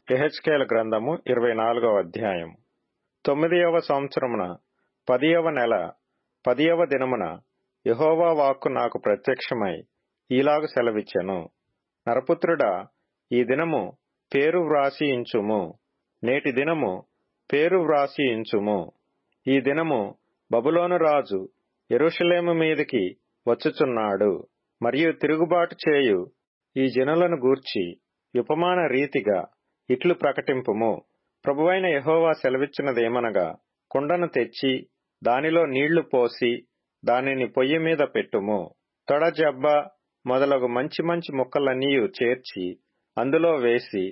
యెహెజ్కేలు గ్రంథము 24వ అధ్యాయము. 9వ సంవత్సరమున 10వ నెల 10వ దినమున యెహోవా వాక్కు నాకు ప్రత్యక్షమై ఈలాగు సెలవిచ్చెను. నరపుత్రుడా, ఈ దినము పేరు వ్రాసి ఇంచుము. నేటి దినము పేరు వ్రాసి ఇంచుము. ఈ దినము బబులోను రాజు యెరూషలేము మీదికి వచ్చుచున్నాడు. మరియు తిరుగుబాటు చేయు ఈ జనులను గూర్చి ఉపమాన రీతిగా ఇట్లు ప్రకటింపుము. ప్రభువైన యెహోవా సెలవిచ్చినదేమనగా, కుండను తెచ్చి దానిలో నీళ్లు పోసి దానిని పొయ్యి మీద పెట్టుము. తొడజబ్బ మొదలగు మంచి మంచి ముక్కలన్నీయు చేర్చి అందులో వేసి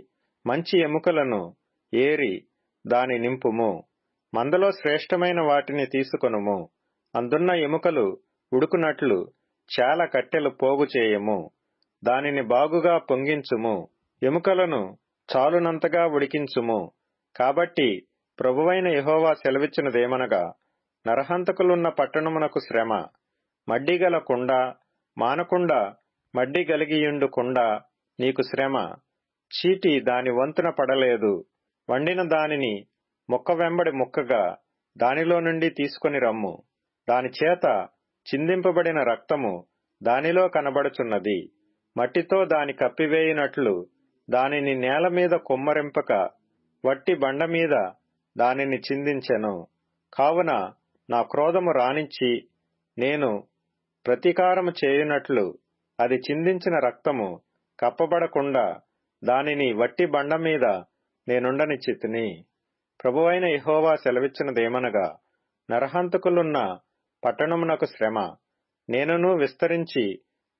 మంచి ఎముకలను ఏరి దాని నింపుము. మందలో శ్రేష్టమైన వాటిని తీసుకొనుము. అందున్న ఎముకలు ఉడుకునట్లు చాలా కట్టెలు పోగు చేయము. దానిని బాగుగా పొంగించుము. ఎముకలను చాలునంతగా ఉడికించుము. కాబట్టి ప్రభువైన యెహోవా సెలవిచ్చినదేమనగా, నరహంతకులున్న పట్టణమునకు శ్రమ. మడ్డిగల కుండ, మానకుండా మడ్డి గలిగియుండు కుండ నీకు శ్రమ. చీటి దాని వంతున పడలేదు. వండిన దానిని ముక్క వెంబడి ముక్కగా దానిలో నుండి తీసుకొని రమ్ము. దాని చేత చిందింపబడిన రక్తము దానిలో కనబడుచున్నది. మట్టితో దాని కప్పివేయునట్లు దానిని నేల మీద కుమ్మరింపక వట్టి బండ మీద దానిని చిందించెను. కావున నా క్రోధము రానిచ్చి నేను ప్రతీకారము చేయునట్లు అది చిందించిన రక్తము కప్పబడకుండా దానిని వట్టి బండ మీద నేనుండనిచ్చితిని. ప్రభువైన యెహోవా సెలవిచ్చినదేమనగా, నరహంతకులున్న పట్టణమునకు శ్రమ. నేనును విస్తరించి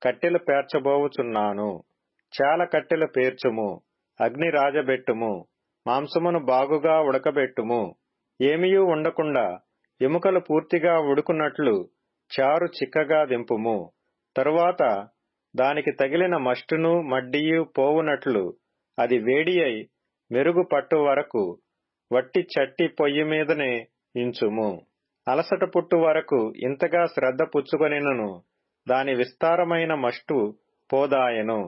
కట్టెలు పేర్చబోవుచున్నాను. చాలా కట్టెలు పేర్చుము. అగ్ని రాజబెట్టుము. మాంసమును బాగుగా ఉడకబెట్టుము. ఏమీయూ ఉండకుండా ఎముకలు పూర్తిగా ఉడుకున్నట్లు చారు చిక్కగా దింపుము. తరువాత దానికి తగిలిన మష్టును మడ్డియు పోవునట్లు అది వేడి అయి మెరుగు పట్టు వరకు వట్టి చట్టి పొయ్యి మీదనే ఇంచుము. అలసట పుట్టు వరకు ఇంతగా శ్రద్ధ పుచ్చుకొనినను దాని విస్తారమైన మష్టు పోదాయెను.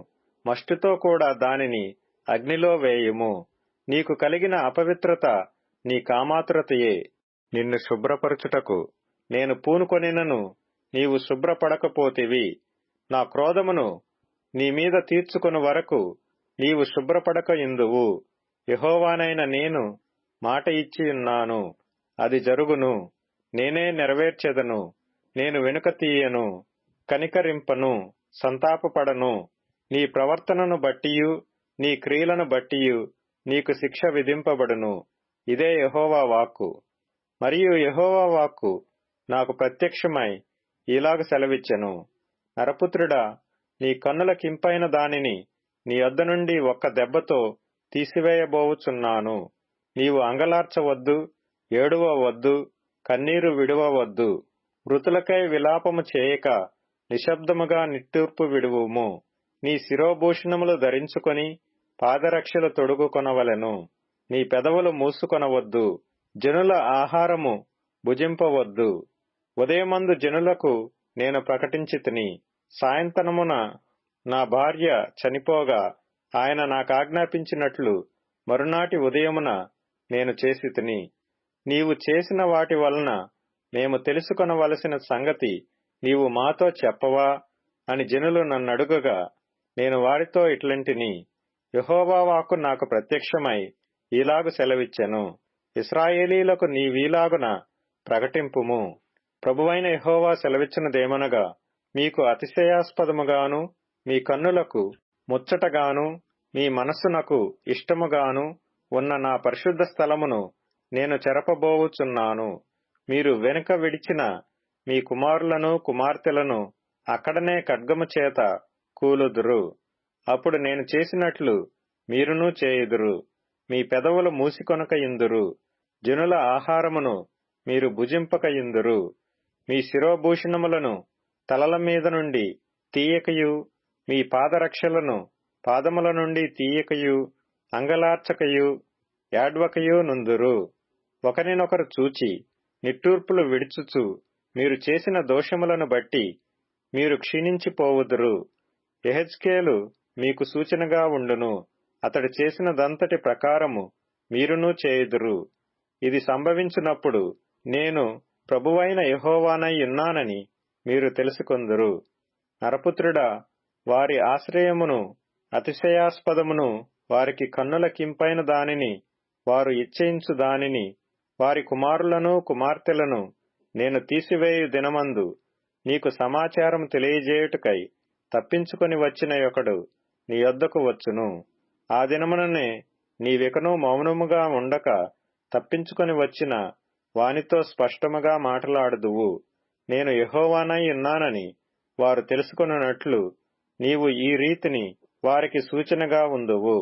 మష్టుతో కూడా దానిని అగ్నిలో వేయుము. నీకు కలిగిన అపవిత్రత నీ కామాతురతయే. నిన్ను శుభ్రపరచుటకు నేను పూనుకొనినను నీవు శుభ్రపడకపోతివి. నా క్రోధమును నీ మీద తీర్చుకొను వరకు నీవు శుభ్రపడక ఇందువు. యెహోవానైన నేను మాట ఇచ్చియున్నాను. అది జరుగును. నేనే నెరవేర్చెదను. నేను వెనుక తీయను, కనికరింపను, సంతాపపడను. నీ ప్రవర్తనను బట్టియు నీ క్రియలను బట్టియు నీకు శిక్ష విధింపబడును. ఇదే యెహోవా వాక్కు. మరియు యెహోవా వాక్కు నాకు ప్రత్యక్షమై ఇలాగ సెలవిచ్చెను. నరపుత్రుడా, నీ కన్నుల కింపైన దానిని నీ యొద్ద నుండి ఒక్క దెబ్బతో తీసివేయబోవుచున్నాను. నీవు అంగలార్చవద్దు, ఏడువవద్దు, కన్నీరు విడువవద్దు. మృతులకై విలాపము చేయక నిశ్శబ్దముగా నిట్టూర్పు విడువుము. నీ శిరోభూషణములు ధరించుకొని పాదరక్షలు తొడుగుకొనవలెను. నీ పెదవులు మూసుకొనవద్దు. జనుల ఆహారము భుజింపవద్దు. ఉదయమందు జనులకు నేను ప్రకటించితిని. సాయంత్రమున నా భార్య చనిపోగా ఆయన నాకాజ్ఞాపించినట్లు మరునాటి ఉదయమున నేను చేసితిని. నీవు చేసిన వాటి వలన మేము తెలుసుకొనవలసిన సంగతి నీవు మాతో చెప్పవా అని జనులు నన్నడుగగా నేను వారితో ఇట్లంటిని. యెహోవా వాక్కు నాకు ప్రత్యక్షమై ఈలాగు సెలవిచ్చెను. ఇశ్రాయేలీలకు నీవీలాగున ప్రకటింపుము. ప్రభువైన యెహోవా సెలవిచ్చినదేమనగా, మీకు అతిశయాస్పదముగాను మీ కన్నులకు ముచ్చటగాను మీ మనస్సునకు ఇష్టముగాను ఉన్న నా పరిశుద్ధ స్థలమును నేను చెరపబోవుచున్నాను. మీరు వెనుక విడిచిన మీ కుమారులను కుమార్తెలను అక్కడనే ఖడ్గము చేత కూలుదురు. అప్పుడు నేను చేసినట్లు మీరునూ చేయుదురు. మీ పెదవులు మూసికొనక ఇందురు. జనుల ఆహారమును మీరు భుజింపక ఇందురు. మీ శిరోభూషణములను తలల మీద నుండి తీయకయు మీ పాదరక్షలను పాదముల నుండి తీయకయు అంగలార్చకయు ఏడ్వకయు నుందురు. ఒకరినొకరు చూచి నిట్టూర్పులు విడుచుచు మీరు చేసిన దోషములను బట్టి మీరు క్షీణించిపోవుదురు. యెహెజ్కేలు మీకు సూచనగా ఉండును. అతడు చేసినదంతటి ప్రకారము మీరునూ చేయుదురు. ఇది సంభవించినప్పుడు నేను ప్రభువైన యెహోవానై ఉన్నానని మీరు తెలుసుకొందురు. నరపుత్రుడా, వారి ఆశ్రయమును అతిశయాస్పదమును వారికి కన్నులకింపైన దానిని వారు ఇచ్చయించు దానిని వారి కుమారులను కుమార్తెలను నేను తీసివేయు దినమందు నీకు సమాచారము తెలియజేయుటకై తప్పించుకొని వచ్చిన ఒకడు నీ యొద్దకు వచ్చును. ఆ దినముననే నీవికను మౌనముగా ఉండక తప్పించుకొని వచ్చిన వానితో స్పష్టముగా మాటలాడుదువు. నేను యెహోవానై ఉన్నానని వారు తెలుసుకొనున్నట్లు నీవు ఈ రీతిని వారికి సూచనగా ఉందువు.